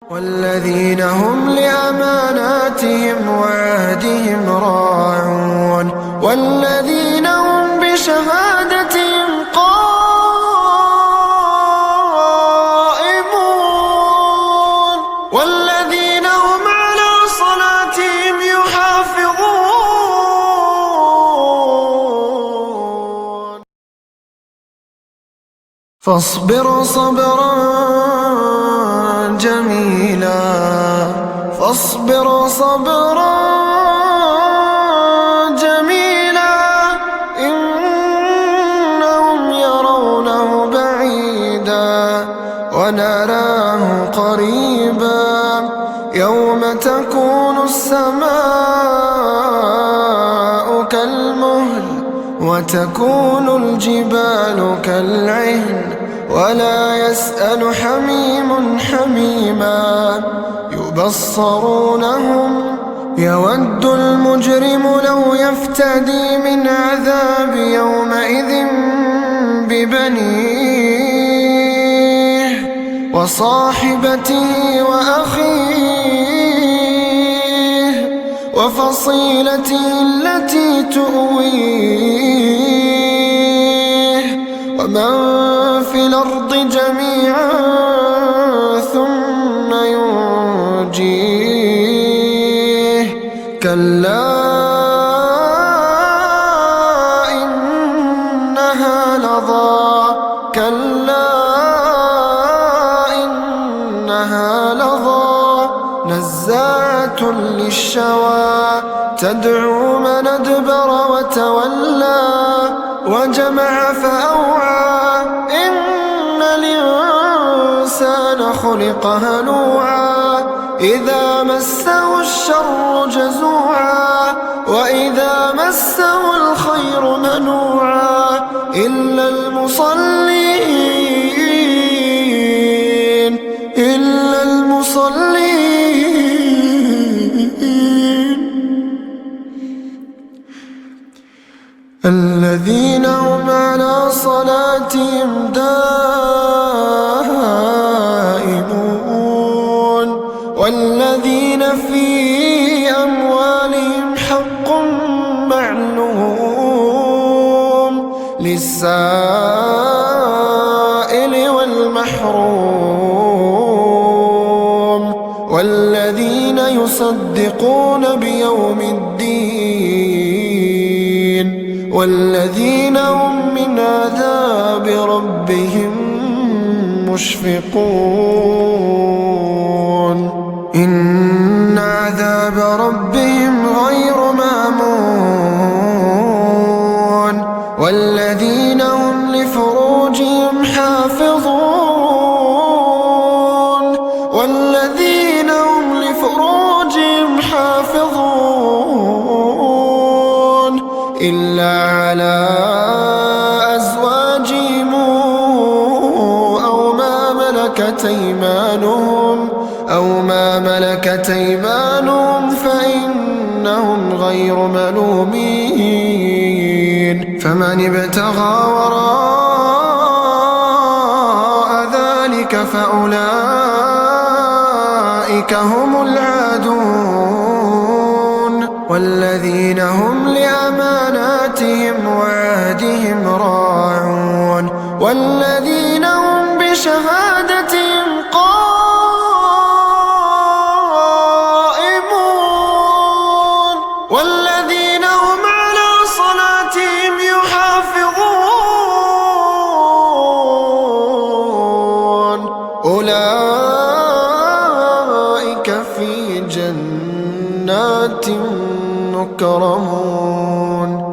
والذين هم لأماناتهم وعهدهم راعون والذين هم بشهادتهم قائمون والذين هم على صلاتهم يحافظون فاصبر صبرا جميلا فاصبر صبرا جميلا إنهم يرونه بعيدا ونراه قريبا يوم تكون السماء كالمهل وتكون الجبال كالعهن ولا يسأل حميم حميما يبصرونهم يود المجرم لو يفتدي من عذاب يومئذ ببنيه وصاحبته وأخيه وفصيلته التي تؤويه ومن في الأرض جميعا ثم ينجيه كلا إنها لظى كلا إنها لظى نزاعة للشوى تدعو من أدبر وتولى وجمع فأوعى إن الإنسان خلق هلوعا إذا مسه الشر جزوعا وإذا مسه الخير منوعا إلا المصلين إلا المصلين الذين هم على صلاتهم دائمون والذين في أموالهم حق معلوم للسائل والمحروم والذين يصدقون بيوم الدين والذين هم من عذاب ربهم مشفقون إن عذاب ربهم غير مأمون والذين هم لفروجهم حافظون والذين هم لفروجهم حافظون إلا على أزواجهم أو ما ملكت أيمانهم فإنهم غير ملومين فمن ابتغى وراء ذلك فأولئك هم العادون والذين هم لأماناتهم وعهدهم راعون والذين هم بشهادتهم قائمون والذين هم على صلاتهم يحافظون أولئك في جنات مكرمون